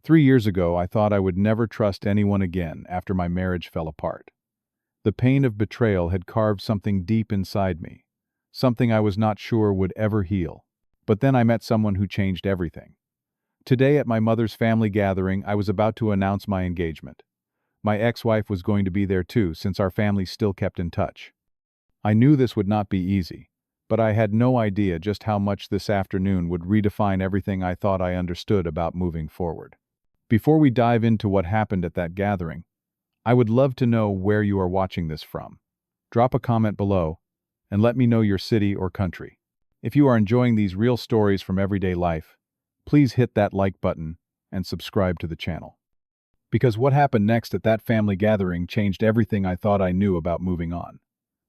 3 years ago, I thought I would never trust anyone again after my marriage fell apart. The pain of betrayal had carved something deep inside me, something I was not sure would ever heal. But then I met someone who changed everything. Today at my mother's family gathering, I was about to announce my engagement. My ex-wife was going to be there too, since our family still kept in touch. I knew this would not be easy, but I had no idea just how much this afternoon would redefine everything I thought I understood about moving forward. Before we dive into what happened at that gathering, I would love to know where you are watching this from. Drop a comment below and let me know your city or country. If you are enjoying these real stories from everyday life, please hit that like button and subscribe to the channel. Because what happened next at that family gathering changed everything I thought I knew about moving on.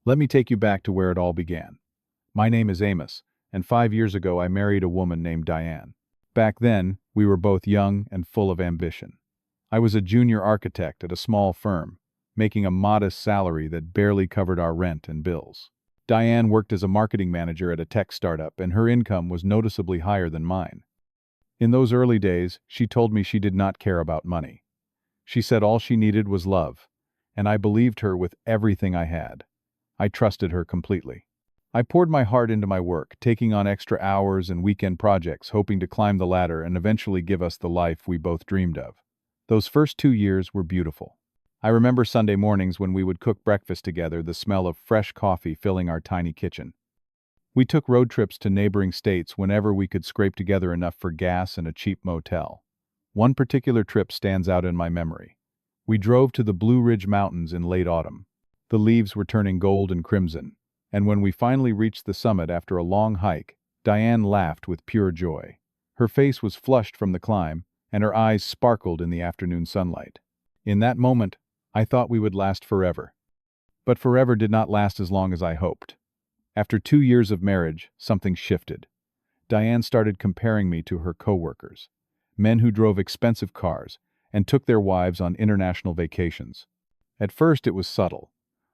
Let me take you back to where it all began. My name is Amos, and 5 years ago I married a woman named Diane. Back then, we were both young and full of ambition. I was a junior architect at a small firm, making a modest salary that barely covered our rent and bills. Diane worked as a marketing manager at a tech startup, and her income was noticeably higher than mine. In those early days, she told me she did not care about money. She said all she needed was love, and I believed her with everything I had. I trusted her completely. I poured my heart into my work, taking on extra hours and weekend projects, hoping to climb the ladder and eventually give us the life we both dreamed of. Those first 2 years were beautiful. I remember Sunday mornings when we would cook breakfast together, the smell of fresh coffee filling our tiny kitchen. We took road trips to neighboring states whenever we could scrape together enough for gas and a cheap motel. One particular trip stands out in my memory. We drove to the Blue Ridge Mountains in late autumn. The leaves were turning gold and crimson, and when we finally reached the summit after a long hike, Diane laughed with pure joy. Her face was flushed from the climb, and her eyes sparkled in the afternoon sunlight. In that moment, I thought we would last forever. But forever did not last as long as I hoped. After 2 years of marriage, something shifted. Diane started comparing me to her coworkers, men who drove expensive cars and took their wives on international vacations. At first it was subtle,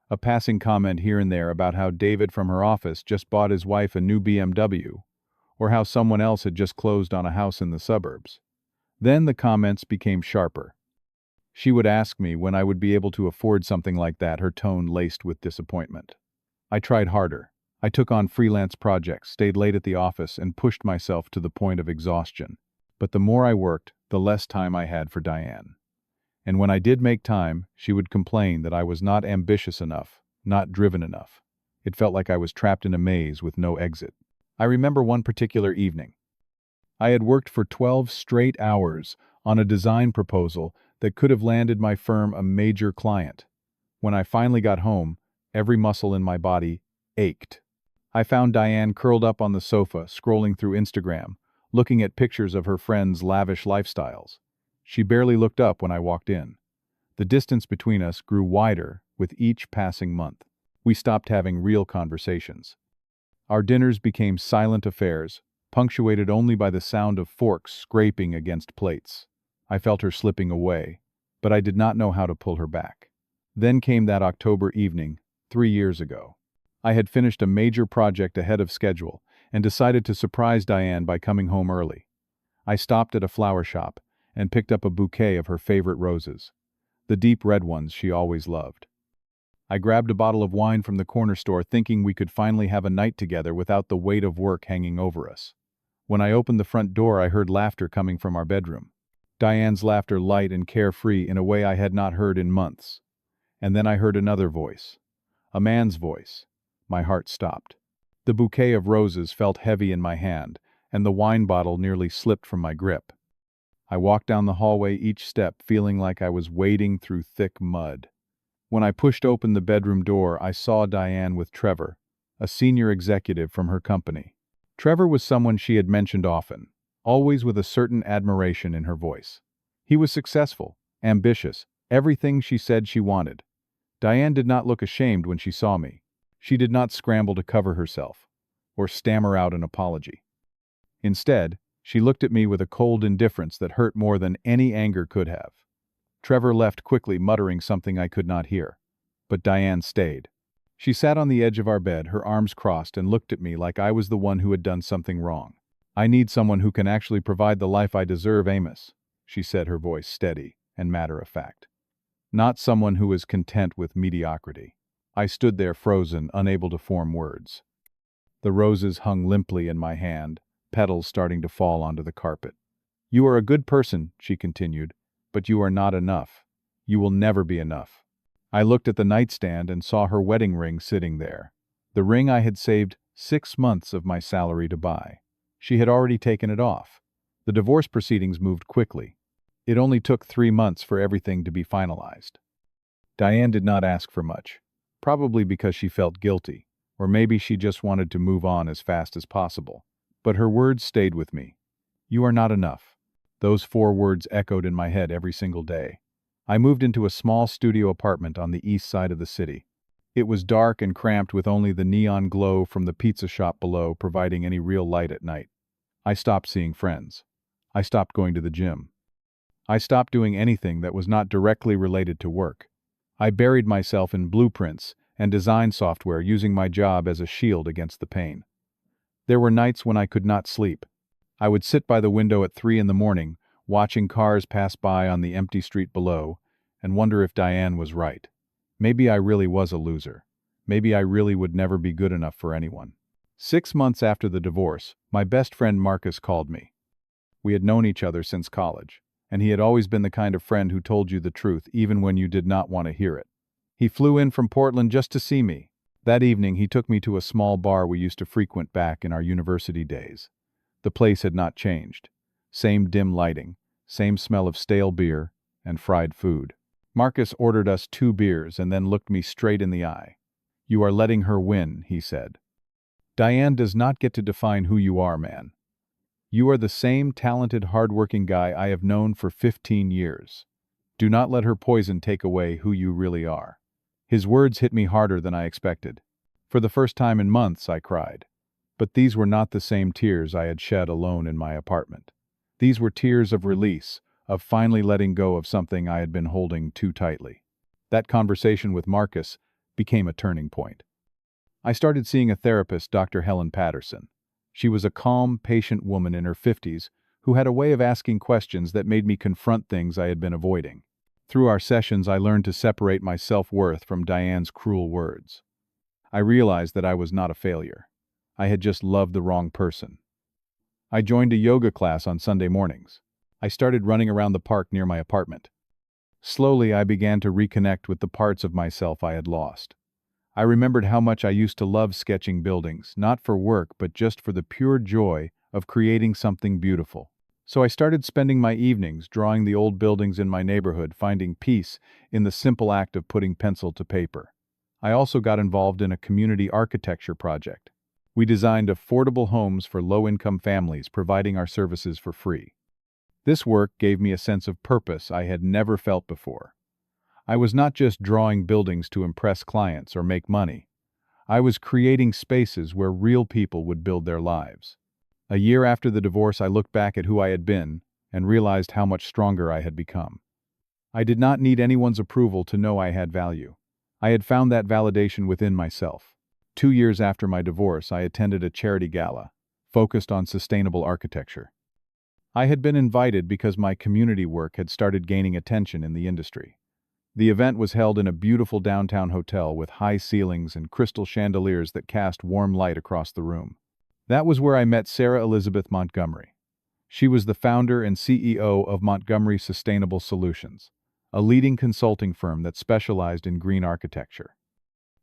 a passing comment here and there about how David from her office just bought his wife a new BMW, or how someone else had just closed on a house in the suburbs. Then the comments became sharper. She would ask me when I would be able to afford something like that, her tone laced with disappointment. I tried harder. I took on freelance projects, stayed late at the office, and pushed myself to the point of exhaustion. But the more I worked, the less time I had for Diane. And when I did make time, she would complain that I was not ambitious enough, not driven enough. It felt like I was trapped in a maze with no exit. I remember one particular evening. I had worked for 12 straight hours on a design proposal that could have landed my firm a major client. When I finally got home, every muscle in my body ached. I found Diane curled up on the sofa, scrolling through Instagram, looking at pictures of her friends' lavish lifestyles. She barely looked up when I walked in. The distance between us grew wider with each passing month. We stopped having real conversations. Our dinners became silent affairs, punctuated only by the sound of forks scraping against plates. I felt her slipping away, but I did not know how to pull her back. Then came that October evening, 3 years ago. I had finished a major project ahead of schedule and decided to surprise Diane by coming home early. I stopped at a flower shop and picked up a bouquet of her favorite roses, the deep red ones she always loved. I grabbed a bottle of wine from the corner store, thinking we could finally have a night together without the weight of work hanging over us. When I opened the front door, I heard laughter coming from our bedroom. Diane's laughter, light and carefree in a way I had not heard in months. And then I heard another voice. A man's voice. My heart stopped. The bouquet of roses felt heavy in my hand, and the wine bottle nearly slipped from my grip. I walked down the hallway, each step feeling like I was wading through thick mud. When I pushed open the bedroom door, I saw Diane with Trevor, a senior executive from her company. Trevor was someone she had mentioned often, always with a certain admiration in her voice. He was successful, ambitious, everything she said she wanted. Diane did not look ashamed when she saw me. She did not scramble to cover herself, or stammer out an apology. Instead, she looked at me with a cold indifference that hurt more than any anger could have. Trevor left quickly, muttering something I could not hear. But Diane stayed. She sat on the edge of our bed, her arms crossed, and looked at me like I was the one who had done something wrong. "I need someone who can actually provide the life I deserve, Amos," she said, her voice steady and matter-of-fact. Not someone who is content with mediocrity. I stood there frozen, unable to form words. The roses hung limply in my hand, petals starting to fall onto the carpet. "You are a good person," she continued, "but you are not enough. You will never be enough." I looked at the nightstand and saw her wedding ring sitting there. The ring I had saved 6 months of my salary to buy. She had already taken it off. The divorce proceedings moved quickly. It only took 3 months for everything to be finalized. Diane did not ask for much, probably because she felt guilty, or maybe she just wanted to move on as fast as possible. But her words stayed with me. "You are not enough." Those 4 words echoed in my head every single day. I moved into a small studio apartment on the east side of the city. It was dark and cramped with only the neon glow from the pizza shop below providing any real light at night. I stopped seeing friends. I stopped going to the gym. I stopped doing anything that was not directly related to work. I buried myself in blueprints and design software, using my job as a shield against the pain. There were nights when I could not sleep. I would sit by the window at 3 in the morning, watching cars pass by on the empty street below, and wonder if Diane was right. Maybe I really was a loser. Maybe I really would never be good enough for anyone. 6 months after the divorce, my best friend Marcus called me. We had known each other since college, and he had always been the kind of friend who told you the truth even when you did not want to hear it. He flew in from Portland just to see me. That evening, he took me to a small bar we used to frequent back in our university days. The place had not changed. Same dim lighting, same smell of stale beer and fried food. Marcus ordered us 2 beers and then looked me straight in the eye. "You are letting her win," he said. "Diane does not get to define who you are, man. You are the same talented, hardworking guy I have known for 15 years. Do not let her poison take away who you really are." His words hit me harder than I expected. For the first time in months, I cried. But these were not the same tears I had shed alone in my apartment. These were tears of release, of finally letting go of something I had been holding too tightly. That conversation with Marcus became a turning point. I started seeing a therapist, Dr. Helen Patterson. She was a calm, patient woman in her 50s who had a way of asking questions that made me confront things I had been avoiding. Through our sessions, I learned to separate my self-worth from Diane's cruel words. I realized that I was not a failure. I had just loved the wrong person. I joined a yoga class on Sunday mornings. I started running around the park near my apartment. Slowly, I began to reconnect with the parts of myself I had lost. I remembered how much I used to love sketching buildings, not for work, but just for the pure joy of creating something beautiful. So I started spending my evenings drawing the old buildings in my neighborhood, finding peace in the simple act of putting pencil to paper. I also got involved in a community architecture project. We designed affordable homes for low-income families, providing our services for free. This work gave me a sense of purpose I had never felt before. I was not just drawing buildings to impress clients or make money. I was creating spaces where real people would build their lives. A year after the divorce, I looked back at who I had been and realized how much stronger I had become. I did not need anyone's approval to know I had value. I had found that validation within myself. 2 years after my divorce, I attended a charity gala focused on sustainable architecture. I had been invited because my community work had started gaining attention in the industry. The event was held in a beautiful downtown hotel with high ceilings and crystal chandeliers that cast warm light across the room. That was where I met Sarah Elizabeth Montgomery. She was the founder and CEO of Montgomery Sustainable Solutions, a leading consulting firm that specialized in green architecture.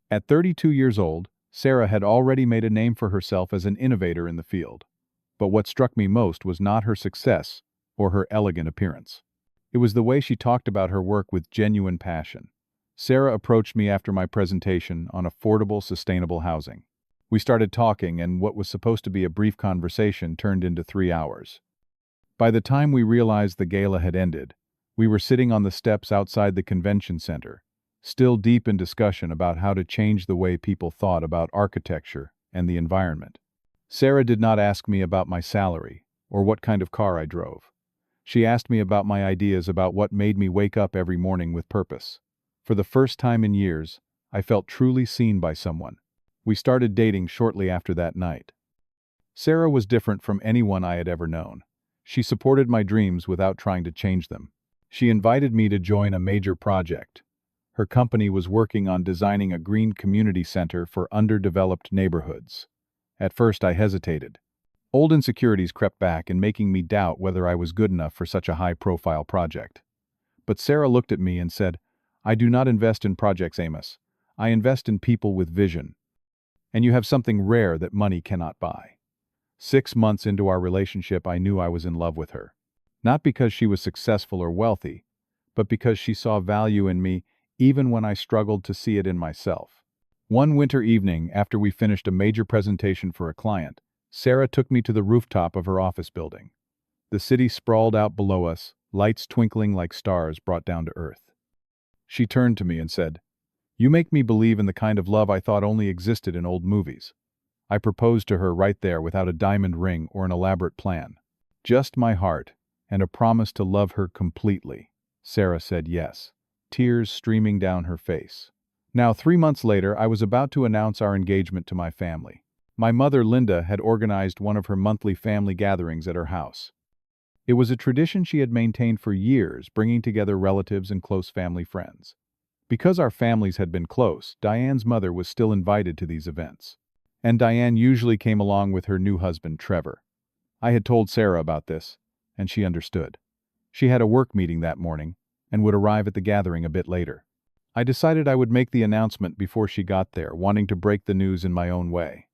At 32 years old, Sarah had already made a name for herself as an innovator in the field. But what struck me most was not her success or her elegant appearance. It was the way she talked about her work with genuine passion. Sarah approached me after my presentation on affordable, sustainable housing. We started talking, and what was supposed to be a brief conversation turned into 3 hours. By the time we realized the gala had ended, we were sitting on the steps outside the convention center, still deep in discussion about how to change the way people thought about architecture and the environment. Sarah did not ask me about my salary or what kind of car I drove. She asked me about my ideas about what made me wake up every morning with purpose. For the first time in years, I felt truly seen by someone. We started dating shortly after that night. Sarah was different from anyone I had ever known. She supported my dreams without trying to change them. She invited me to join a major project. Her company was working on designing a green community center for underdeveloped neighborhoods. At first I hesitated. Old insecurities crept back and making me doubt whether I was good enough for such a high-profile project. But Sarah looked at me and said, "I do not invest in projects, Amos. I invest in people with vision. And you have something rare that money cannot buy." 6 months into our relationship, I knew I was in love with her. Not because she was successful or wealthy, but because she saw value in me even when I struggled to see it in myself. One winter evening, after we finished a major presentation for a client, Sarah took me to the rooftop of her office building. The city sprawled out below us, lights twinkling like stars brought down to earth. She turned to me and said, "You make me believe in the kind of love I thought only existed in old movies." I proposed to her right there without a diamond ring or an elaborate plan. Just my heart and a promise to love her completely. Sarah said yes, tears streaming down her face. Now, 3 months later, I was about to announce our engagement to my family. My mother, Linda, had organized one of her monthly family gatherings at her house. It was a tradition she had maintained for years, bringing together relatives and close family friends. Because our families had been close, Diane's mother was still invited to these events. And Diane usually came along with her new husband, Trevor. I had told Sarah about this, and she understood. She had a work meeting that morning and would arrive at the gathering a bit later. I decided I would make the announcement before she got there, wanting to break the news in my own way.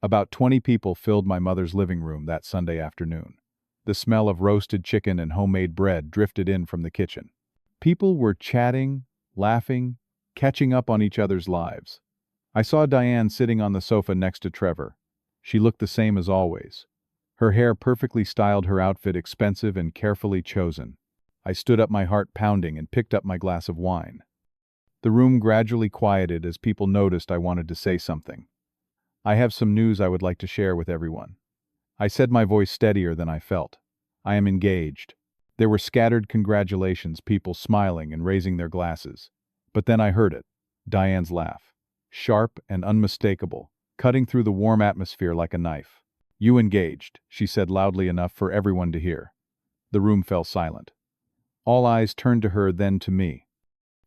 About 20 people filled my mother's living room that Sunday afternoon. The smell of roasted chicken and homemade bread drifted in from the kitchen. People were chatting, laughing, catching up on each other's lives. I saw Diane sitting on the sofa next to Trevor. She looked the same as always. Her hair perfectly styled, her outfit expensive and carefully chosen. I stood up, my heart pounding, and picked up my glass of wine. The room gradually quieted as people noticed I wanted to say something. "I have some news I would like to share with everyone." I said, my voice steadier than I felt. "I am engaged." There were scattered congratulations, people smiling and raising their glasses. But then I heard it, Diane's laugh. Sharp and unmistakable, cutting through the warm atmosphere like a knife. "You engaged," she said loudly enough for everyone to hear. The room fell silent. All eyes turned to her, then to me.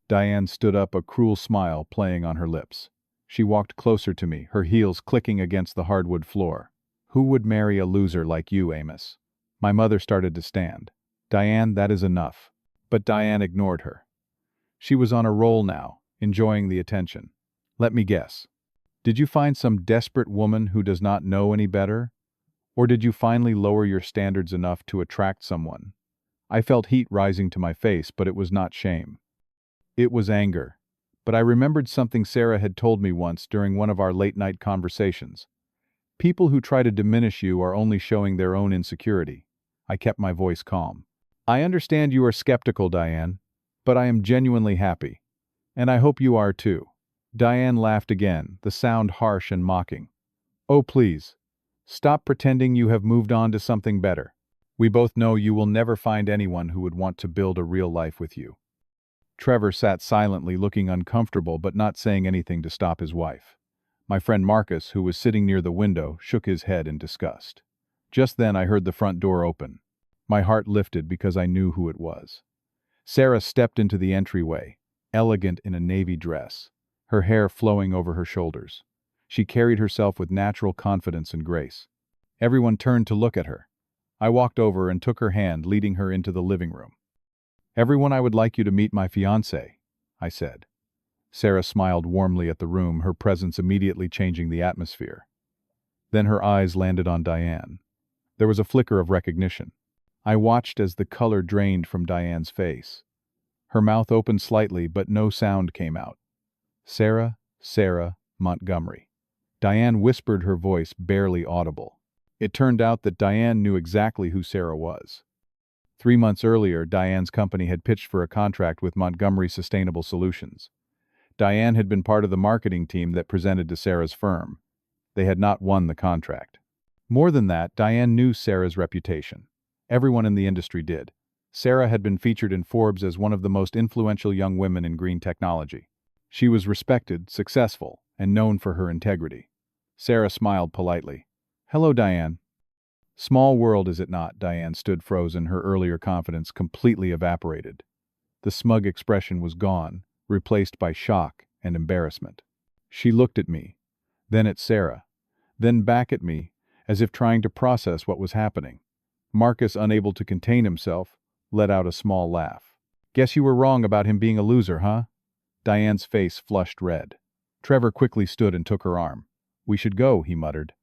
Diane stood up, a cruel smile playing on her lips. She walked closer to me, her heels clicking against the hardwood floor. "Who would marry a loser like you, Amos?" My mother started to stand. "Diane, that is enough." But Diane ignored her. She was on a roll now, enjoying the attention. "Let me guess. Did you find some desperate woman who does not know any better? Or did you finally lower your standards enough to attract someone?" I felt heat rising to my face, but it was not shame. It was anger. But I remembered something Sarah had told me once during one of our late-night conversations. People who try to diminish you are only showing their own insecurity. I kept my voice calm. "I understand you are skeptical, Diane, but I am genuinely happy. And I hope you are too." Diane laughed again, the sound harsh and mocking. "Oh, please. Stop pretending you have moved on to something better. We both know you will never find anyone who would want to build a real life with you." Trevor sat silently, looking uncomfortable but not saying anything to stop his wife. My friend Marcus, who was sitting near the window, shook his head in disgust. Just then I heard the front door open. My heart lifted because I knew who it was. Sarah stepped into the entryway, elegant in a navy dress, her hair flowing over her shoulders. She carried herself with natural confidence and grace. Everyone turned to look at her. I walked over and took her hand, leading her into the living room. "Everyone, I would like you to meet my fiancée," I said. Sarah smiled warmly at the room, her presence immediately changing the atmosphere. Then her eyes landed on Diane. There was a flicker of recognition. I watched as the color drained from Diane's face. Her mouth opened slightly, but no sound came out. Sarah Montgomery." Diane whispered, her voice barely audible. It turned out that Diane knew exactly who Sarah was. 3 months earlier, Diane's company had pitched for a contract with Montgomery Sustainable Solutions. Diane had been part of the marketing team that presented to Sarah's firm. They had not won the contract. More than that, Diane knew Sarah's reputation. Everyone in the industry did. Sarah had been featured in Forbes as one of the most influential young women in green technology. She was respected, successful, and known for her integrity. Sarah smiled politely. "Hello, Diane." Small world, is it not? Diane stood frozen, her earlier confidence completely evaporated. The smug expression was gone, replaced by shock and embarrassment. She looked at me, then at Sarah, then back at me, as if trying to process what was happening. Marcus, unable to contain himself, let out a small laugh. "Guess you were wrong about him being a loser, huh?" Diane's face flushed red. Trevor quickly stood and took her arm. "We should go," he muttered.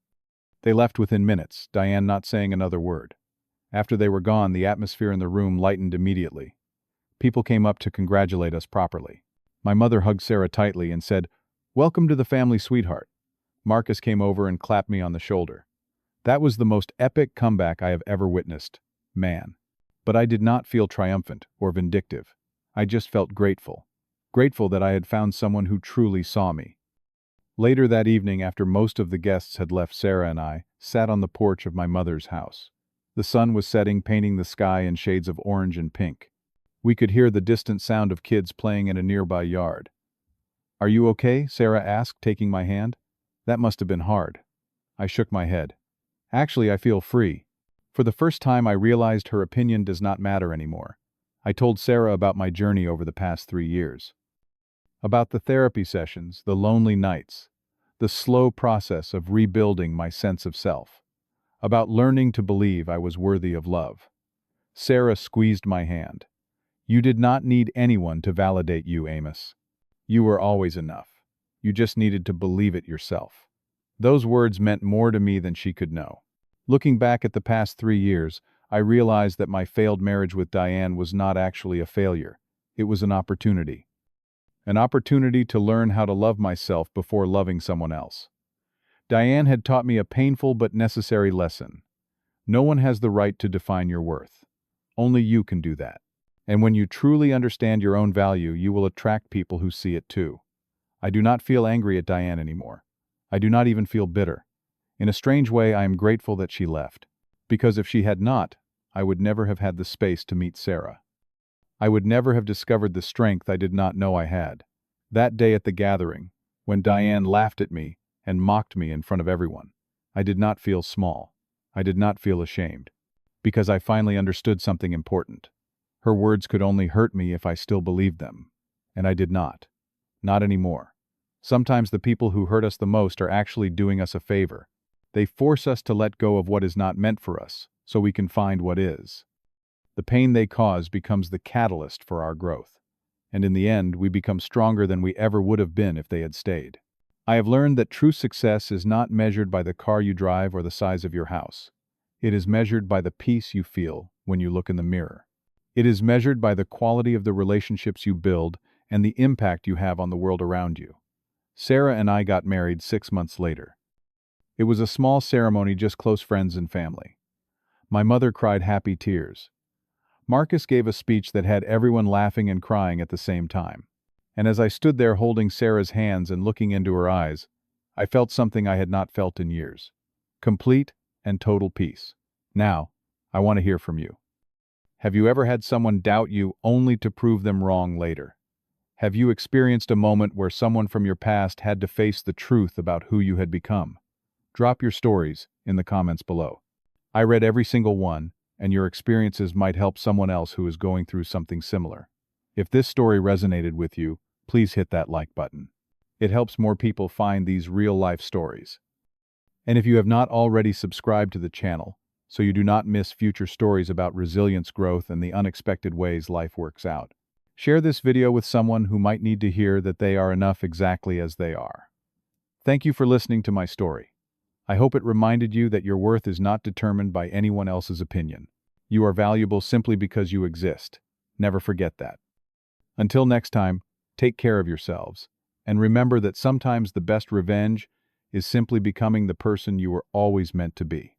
They left within minutes, Diane not saying another word. After they were gone, the atmosphere in the room lightened immediately. People came up to congratulate us properly. My mother hugged Sarah tightly and said, "Welcome to the family, sweetheart." Marcus came over and clapped me on the shoulder. That was the most epic comeback I have ever witnessed, man. But I did not feel triumphant or vindictive. I just felt grateful. Grateful that I had found someone who truly saw me. Later that evening, after most of the guests had left, Sarah and I sat on the porch of my mother's house. The sun was setting, painting the sky in shades of orange and pink. We could hear the distant sound of kids playing in a nearby yard. "Are you okay?" Sarah asked, taking my hand. "That must have been hard." I shook my head. "Actually, I feel free." For the first time, I realized her opinion does not matter anymore. I told Sarah about my journey over the past 3 years. About the therapy sessions, the lonely nights, the slow process of rebuilding my sense of self. About learning to believe I was worthy of love. Sarah squeezed my hand. "You did not need anyone to validate you, Amos. You were always enough. You just needed to believe it yourself." Those words meant more to me than she could know. Looking back at the past 3 years, I realized that my failed marriage with Diane was not actually a failure. It was an opportunity. An opportunity to learn how to love myself before loving someone else. Diane had taught me a painful but necessary lesson. No one has the right to define your worth. Only you can do that. And when you truly understand your own value, you will attract people who see it too. I do not feel angry at Diane anymore. I do not even feel bitter. In a strange way, I am grateful that she left. Because if she had not, I would never have had the space to meet Sarah. I would never have discovered the strength I did not know I had. That day at the gathering, when Diane laughed at me and mocked me in front of everyone, I did not feel small. I did not feel ashamed. Because I finally understood something important. Her words could only hurt me if I still believed them. And I did not. Not anymore. Sometimes the people who hurt us the most are actually doing us a favor. They force us to let go of what is not meant for us, so we can find what is. The pain they cause becomes the catalyst for our growth. And in the end, we become stronger than we ever would have been if they had stayed. I have learned that true success is not measured by the car you drive or the size of your house. It is measured by the peace you feel when you look in the mirror. It is measured by the quality of the relationships you build and the impact you have on the world around you. Sarah and I got married 6 months later. It was a small ceremony, just close friends and family. My mother cried happy tears. Marcus gave a speech that had everyone laughing and crying at the same time. And as I stood there holding Sarah's hands and looking into her eyes, I felt something I had not felt in years. Complete and total peace. Now, I want to hear from you. Have you ever had someone doubt you only to prove them wrong later? Have you experienced a moment where someone from your past had to face the truth about who you had become? Drop your stories in the comments below. I read every single one, and your experiences might help someone else who is going through something similar. If this story resonated with you, please hit that like button. It helps more people find these real-life stories. And if you have not already subscribed to the channel, so you do not miss future stories about resilience, growth, and the unexpected ways life works out, share this video with someone who might need to hear that they are enough exactly as they are. Thank you for listening to my story. I hope it reminded you that your worth is not determined by anyone else's opinion. You are valuable simply because you exist. Never forget that. Until next time, take care of yourselves, and remember that sometimes the best revenge is simply becoming the person you were always meant to be.